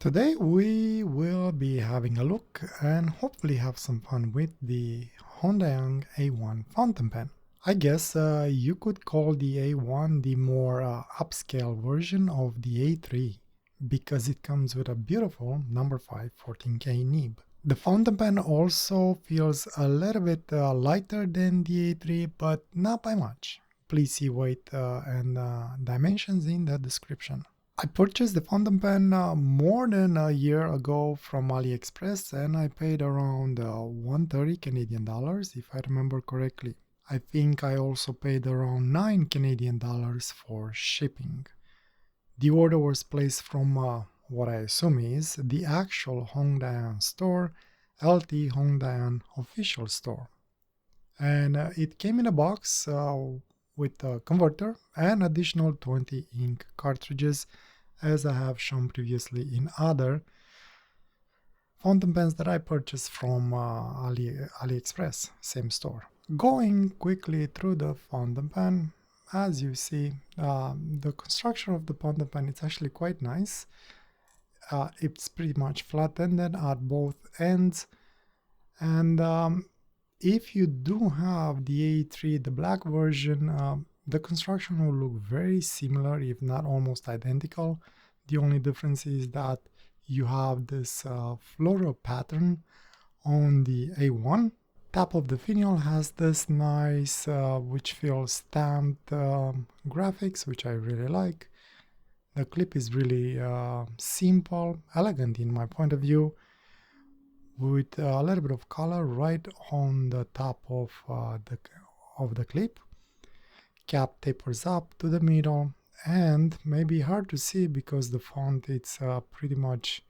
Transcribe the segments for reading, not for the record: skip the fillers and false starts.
Today we will be having a look and hopefully have some fun with the Honda A1 fountain pen. I guess you could call the A1 the more upscale version of the A3 because it comes with a beautiful number 5 14K nib. The fountain pen also feels a little bit lighter than the A3, but not by much. Please see weight and dimensions in the description. I purchased the fountain pen more than a year ago from AliExpress and I paid around 130 Canadian dollars if I remember correctly. I think I also paid around 9 Canadian dollars for shipping. The order was placed from what I assume is the actual Hongdian store, LT Hongdian official store. And it came in a box with a converter and additional 20 ink cartridges, as I have shown previously in other fountain pens that I purchased from AliExpress, same store. Going quickly through the fountain pen, as you see, the construction of the fountain pen is actually quite nice. It's pretty much flat-ended at both ends, and if you do have the A3, the black version, the construction will look very similar, if not almost identical. The only difference is that you have this floral pattern on the A1. Top of the finial has this nice, which feels stamped graphics, which I really like. The clip is really simple, elegant in my point of view, with a little bit of color right on the top of the clip. Cap tapers up to the middle and maybe hard to see because the font it's pretty much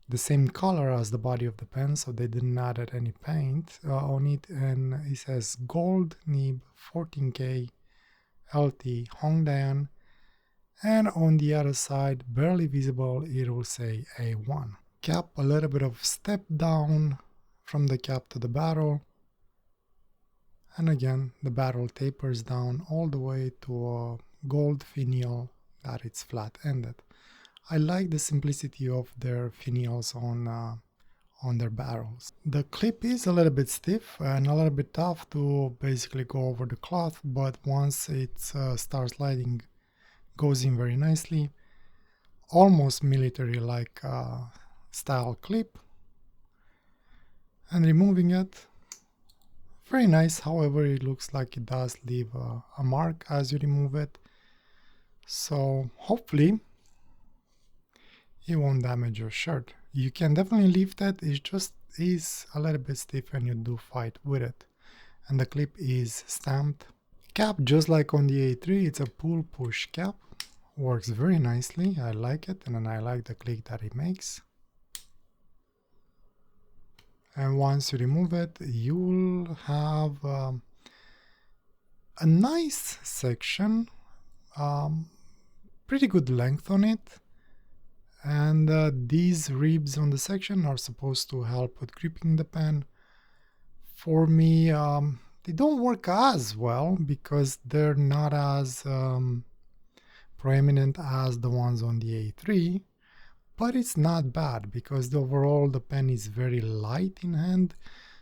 the same color as the body of the pen, so they didn't add any paint on it, and it says gold nib 14K LT Hongdian, and on the other side, barely visible, it will say A1. Cap, a little bit of step down from the cap to the barrel, and again the barrel tapers down all the way to a gold finial that it's flat-ended. I like the simplicity of their finials on their barrels. The clip is a little bit stiff and a little bit tough to basically go over the cloth, but once it starts sliding, goes in very nicely. Almost military-like style clip. And removing it, very nice. However, it looks like it does leave a mark as you remove it. So hopefully it won't damage your shirt. You can definitely lift it. It just is a little bit stiff when you do fight with it. And the clip is stamped. Cap, just like on the A3, it's a pull-push cap. Works very nicely. I like it, and then I like the click that it makes. And once you remove it, you will have a nice section, pretty good length on it. And these ribs on the section are supposed to help with gripping the pen. For me, they don't work as well because they're not as prominent as the ones on the A3. But it's not bad because overall the pen is very light in hand,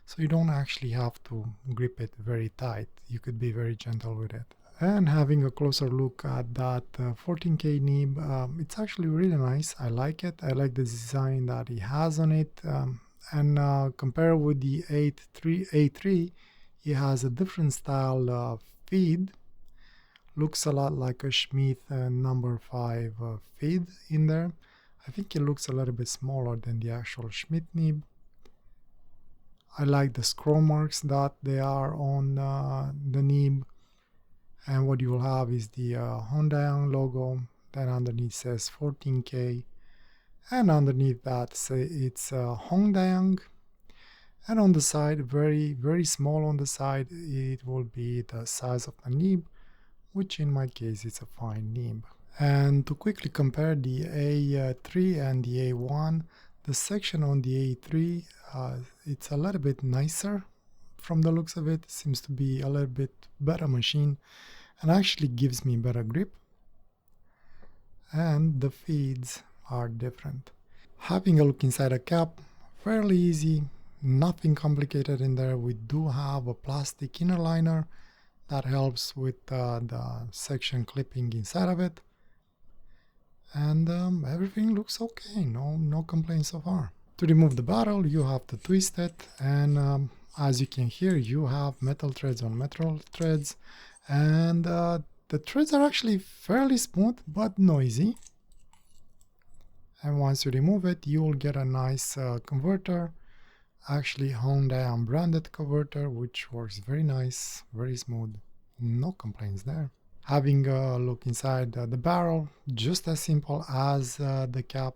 so you don't actually have to grip it very tight. You could be very gentle with it. And having a closer look at that 14K nib, it's actually really nice. I like it. I like the design that it has on it. And compared with the A3, it has a different style feed. Looks a lot like a Schmidt number 5 feed in there. I think it looks a little bit smaller than the actual Schmidt nib. I like the scroll marks that they are on the nib. And what you will have is the Honda logo. Then underneath says 14K. And underneath that it's Honda. And on the side, very, very small on the side, it will be the size of the nib, which in my case is a fine nib. And to quickly compare the A3 and the A1, the section on the A3, it's a little bit nicer from the looks of it. It seems to be a little bit better machine and actually gives me better grip. And the feeds are different. Having a look inside a cap, fairly easy, nothing complicated in there. We do have a plastic inner liner that helps with the section clipping inside of it. And everything looks okay, no complaints so far. To remove the barrel, you have to twist it, and as you can hear, you have metal threads on metal threads, and the threads are actually fairly smooth but noisy. And once you remove it, you will get a nice converter, actually Honda branded converter, which works very nice, very smooth, no complaints there. Having a look inside the barrel, just as simple as the cap.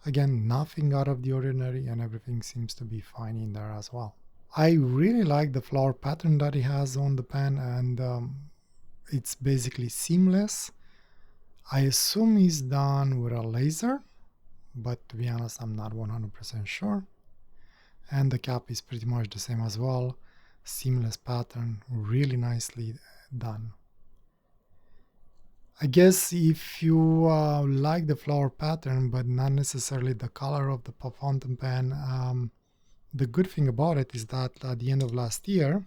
Again, nothing out of the ordinary, and everything seems to be fine in there as well. I really like the flower pattern that it has on the pen, and it's basically seamless. I assume it's done with a laser, but to be honest, I'm not 100% sure. And the cap is pretty much the same as well. Seamless pattern, really nicely done. I guess if you like the flower pattern but not necessarily the color of the fountain pen, the good thing about it is that at the end of last year,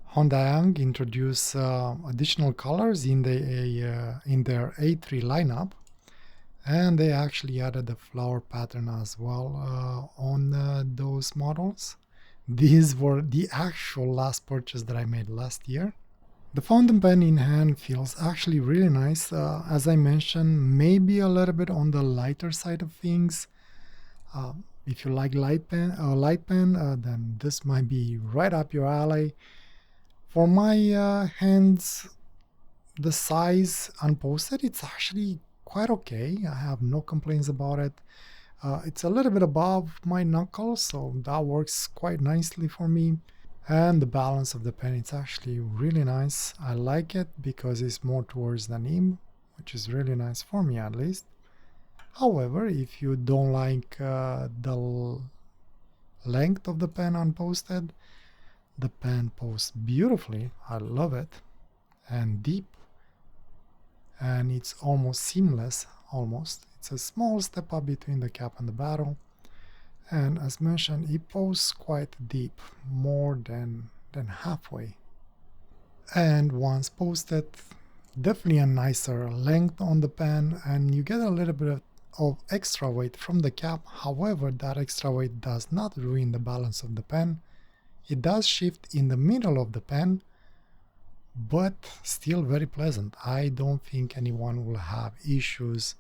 Honda introduced additional colors in their A3 lineup, and they actually added the flower pattern as well on those models. These were the actual last purchase that I made last year. The fountain pen in hand feels actually really nice. As I mentioned, maybe a little bit on the lighter side of things. If you like light pen, then this might be right up your alley. For my hands, the size unposted, it's actually quite okay. I have no complaints about it. It's a little bit above my knuckles, so that works quite nicely for me. And the balance of the pen, it's actually really nice. I like it because it's more towards the nib, which is really nice for me at least. However, if you don't like the length of the pen unposted, the pen posts beautifully. I love it. And deep. And it's almost seamless, almost. It's a small step up between the cap and the barrel. And as mentioned, it posts quite deep, more than halfway. And once posted, definitely a nicer length on the pen, and you get a little bit of extra weight from the cap. However, that extra weight does not ruin the balance of the pen. It does shift in the middle of the pen, but still very pleasant. I don't think anyone will have issues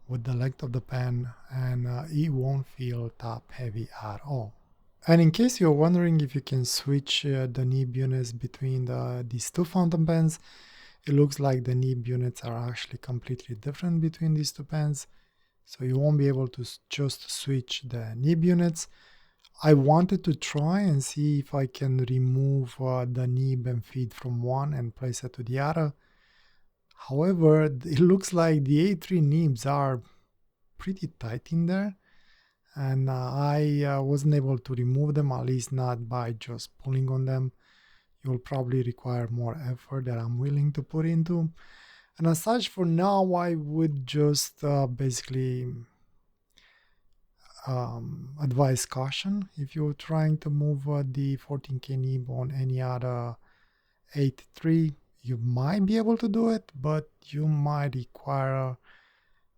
with the length of the pen, and it won't feel top heavy at all. And in case you're wondering if you can switch the nib units between these two fountain pens, it looks like the nib units are actually completely different between these two pens, so you won't be able to just switch the nib units. I wanted to try and see if I can remove the nib and feed from one and place it to the other. However, it looks like the A3 nibs are pretty tight in there, and I wasn't able to remove them, at least not by just pulling on them. You'll probably require more effort that I'm willing to put into. And as such, for now, I would just basically advise caution. If you're trying to move the 14K nib on any other 8.3, you might be able to do it, but you might require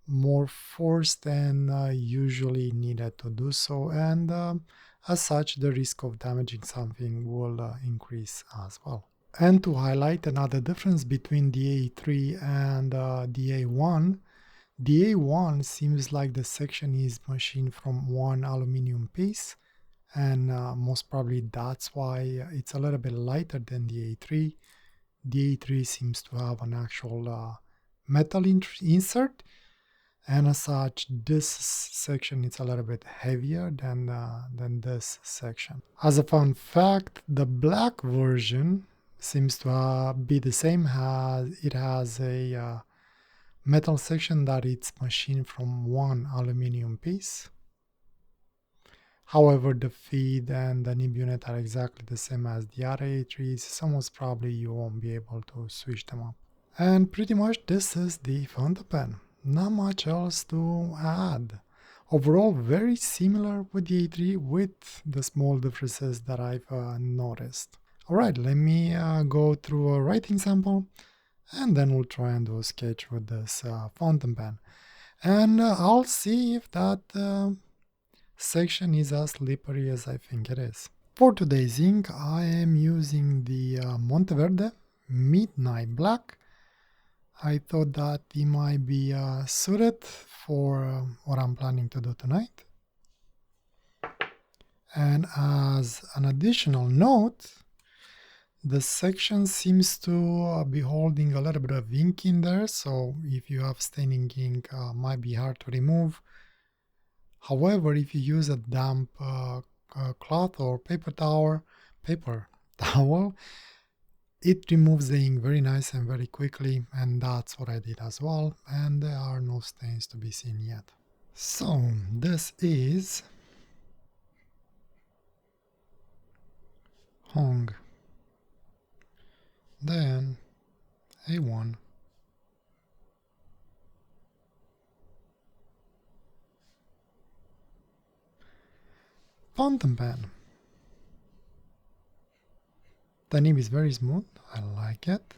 more force than usually needed to do so, and as such, the risk of damaging something will increase as well. And to highlight another difference between the A3 and the A1 seems like the section is machined from one aluminum piece, and most probably that's why it's a little bit lighter than the A3. The A3 seems to have an actual metal insert, and as such, this section is a little bit heavier than this section. As a fun fact, the black version seems to be the same. It has a metal section that it's machined from one aluminum piece. However, the feed and the nib unit are exactly the same as the other A3s, so most probably you won't be able to switch them up. And pretty much this is the fountain pen. not much else to add. Overall, very similar with the A3 with the small differences that I've noticed. Alright, let me go through a writing sample and then we'll try and do a sketch with this fountain pen. And I'll see if that section is as slippery as I think it is. For today's ink, I am using the Monteverde Midnight Black. I thought that it might be suited for what I'm planning to do tonight. And as an additional note, the section seems to be holding a little bit of ink in there, so if you have staining ink, might be hard to remove. However, if you use a damp cloth or paper towel, it removes the ink very nice and very quickly, and that's what I did as well, and there are no stains to be seen yet. So this is Hong, then A1, fountain pen. The nib is very smooth, I like it.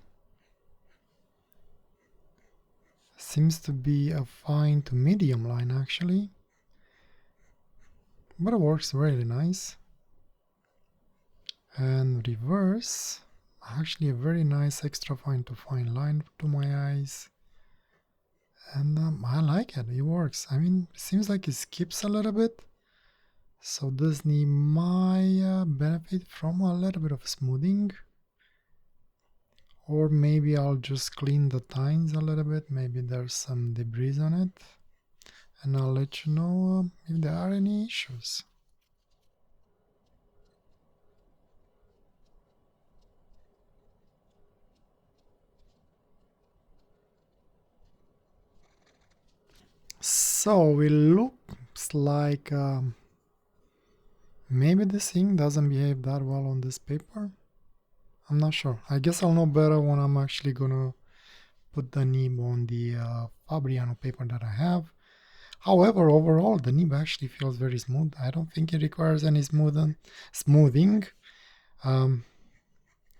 Seems to be a fine to medium line actually, but it works really nice. And reverse, actually a very nice extra fine to fine line to my eyes. And I like it, it works. I mean, it seems like it skips a little bit. So this knee might benefit from a little bit of smoothing. Or maybe I'll just clean the tines a little bit. Maybe there's some debris on it. And I'll let you know if there are any issues. So it looks like maybe this ink doesn't behave that well on this paper. I'm not sure. I guess I'll know better when I'm actually gonna put the nib on the Fabriano paper that I have. However, overall the nib actually feels very smooth. I don't think it requires any smoothing.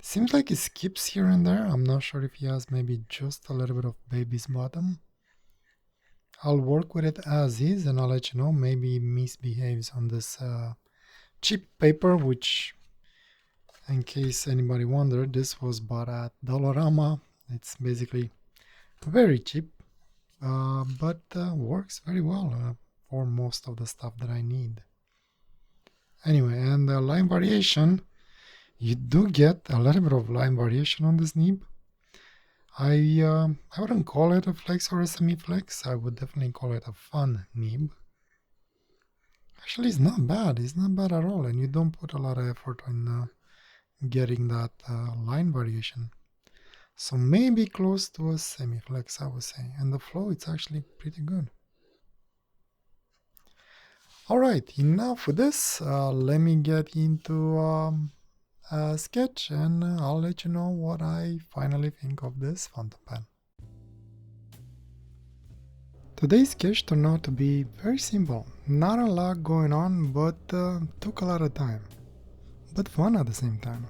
Seems like it skips here and there. I'm not sure if he has maybe just a little bit of baby's bottom. I'll work with it as is and I'll let you know. Maybe it misbehaves on this cheap paper, which, in case anybody wondered, this was bought at Dollarama. It's basically very cheap, but works very well for most of the stuff that I need. Anyway, and the line variation, you do get a little bit of line variation on this nib. I wouldn't call it a flex or a semi-flex. I would definitely call it a fun nib. Actually, it's not bad. It's not bad at all, and you don't put a lot of effort on getting that line variation. So maybe close to a semi-flex, I would say. And the flow, it's actually pretty good. Alright, enough with this. Let me get into a sketch and I'll let you know what I finally think of this fountain pen. Today's sketch turned out to be very simple. Not a lot going on, but took a lot of time. But fun at the same time.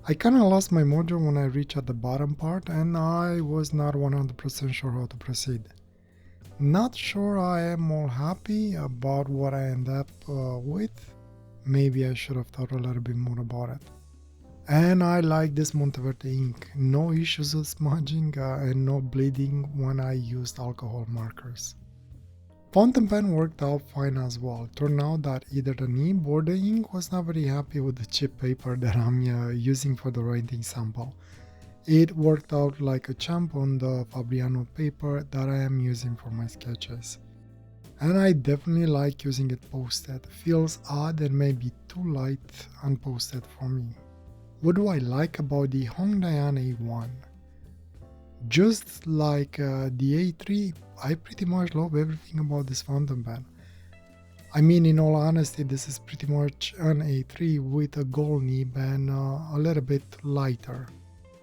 I kinda lost my mojo when I reached at the bottom part and I was not 100% sure how to proceed. Not sure I am all happy about what I end up with. Maybe I should have thought a little bit more about it. And I like this Monteverde ink. No issues with smudging and no bleeding when I used alcohol markers. Fountain pen worked out fine as well. Turned out that either the nib or the ink was not very happy with the cheap paper that I'm using for the writing sample. It worked out like a champ on the Fabriano paper that I am using for my sketches. And I definitely like using it posted. Feels odd and maybe too light unposted for me. What do I like about the Hongdian A1? Just like the A3, I pretty much love everything about this fountain pen. I mean, in all honesty, this is pretty much an A3 with a gold nib and a little bit lighter.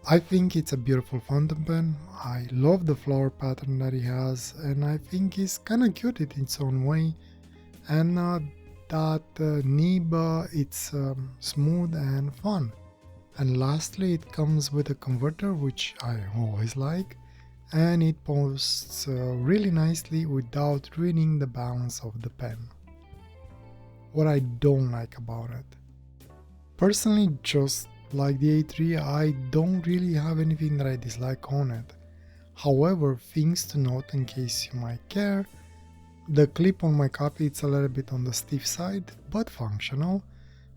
I think it's a beautiful fountain pen. I love the flower pattern that it has, and I think it's kinda cute in its own way. And that nib, it's smooth and fun. And lastly, it comes with a converter, which I always like, and it posts really nicely without ruining the balance of the pen. What I don't like about it. Personally, just like the A3, I don't really have anything that I dislike on it. However, things to note in case you might care, the clip on my copy it's a little bit on the stiff side, but functional,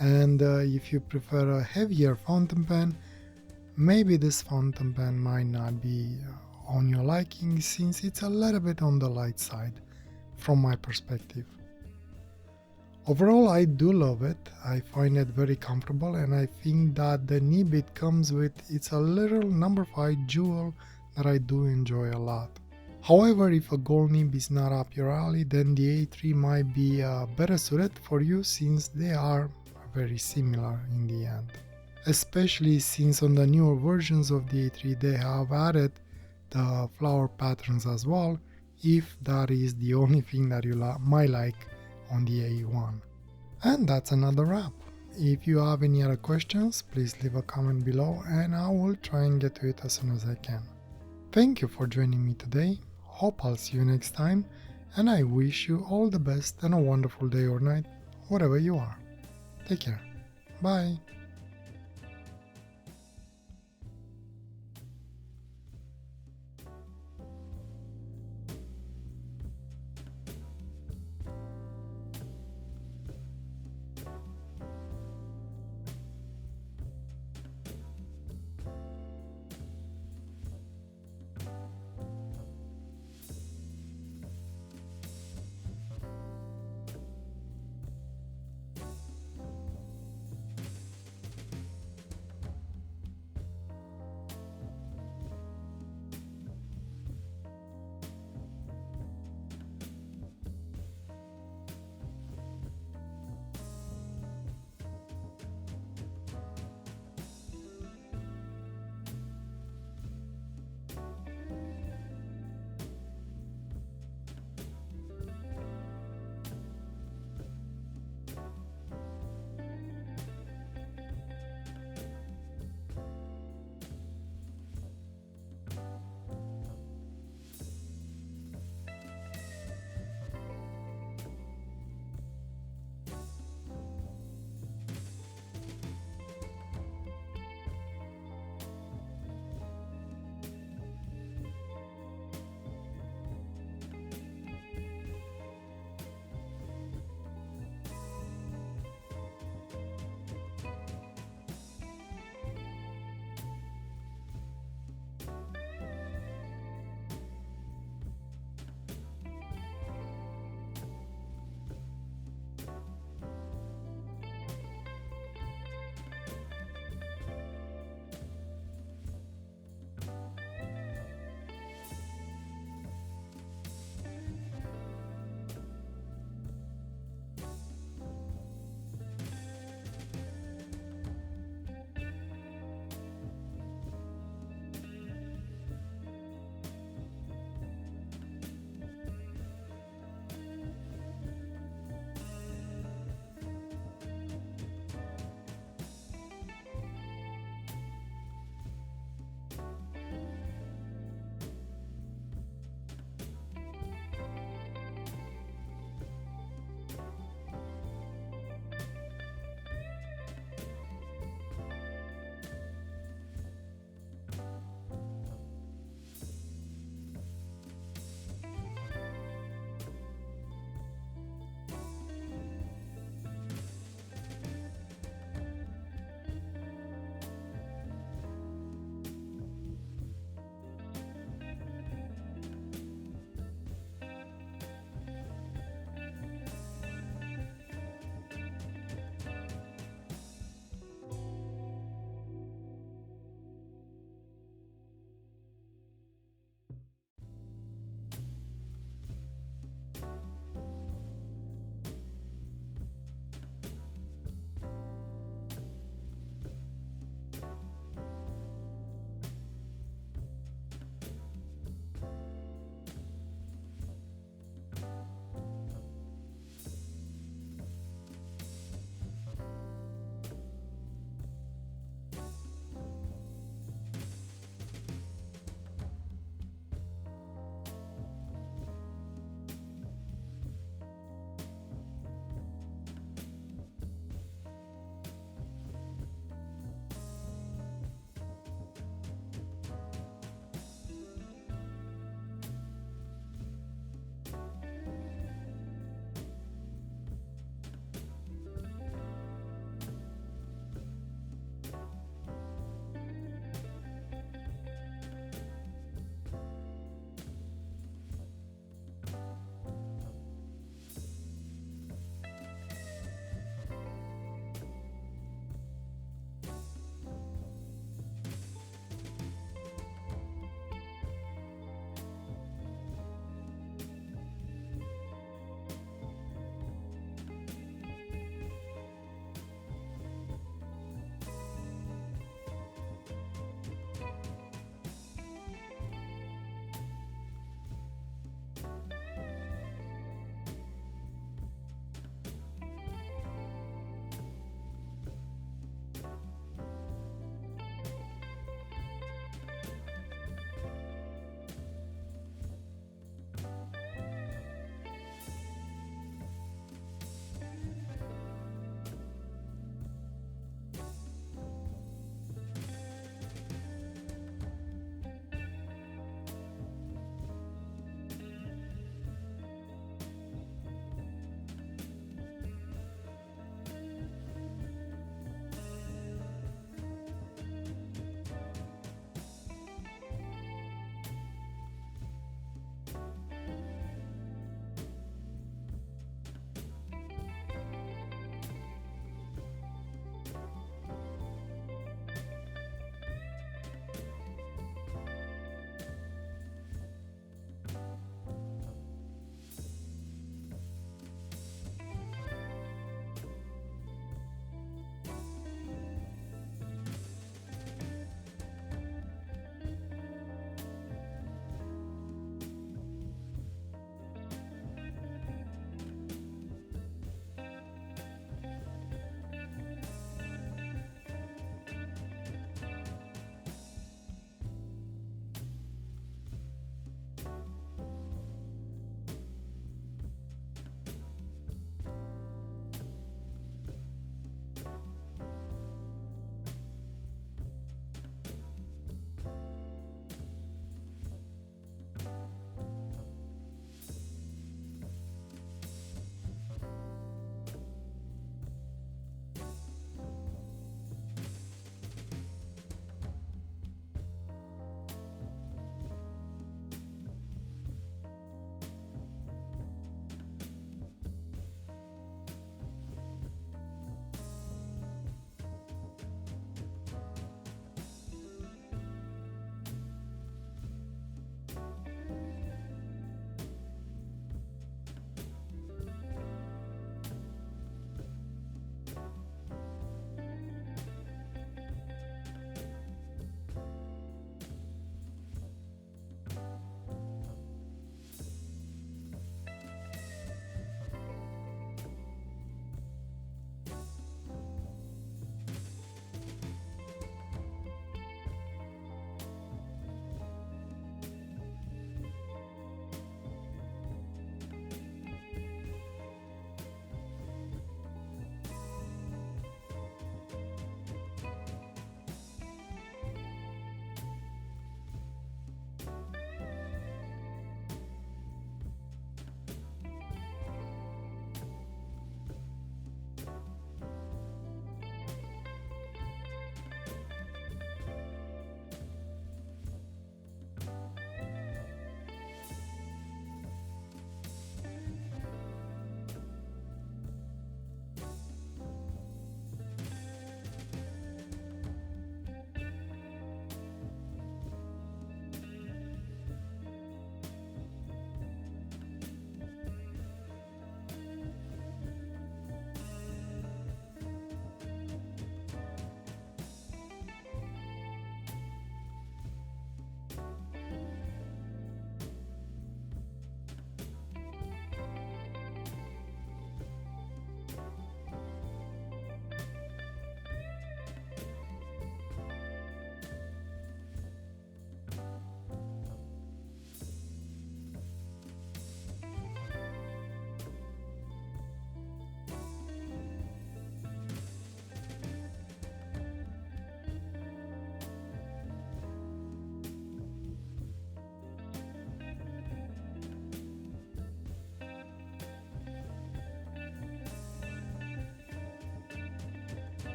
and if you prefer a heavier fountain pen, maybe this fountain pen might not be on your liking since it's a little bit on the light side, from my perspective. Overall, I do love it. I find it very comfortable, and I think that the nib it comes with, it's a little number 5 jewel that I do enjoy a lot. However, if a gold nib is not up your alley, then the A3 might be better suited for you since they are very similar in the end. Especially since on the newer versions of the A3 they have added the flower patterns as well, if that is the only thing that you might like on the A1. And that's another wrap. If you have any other questions, please leave a comment below and I will try and get to it as soon as I can. Thank you for joining me today. Hope I'll see you next time, and I wish you all the best and a wonderful day or night, wherever you are. Take care. Bye.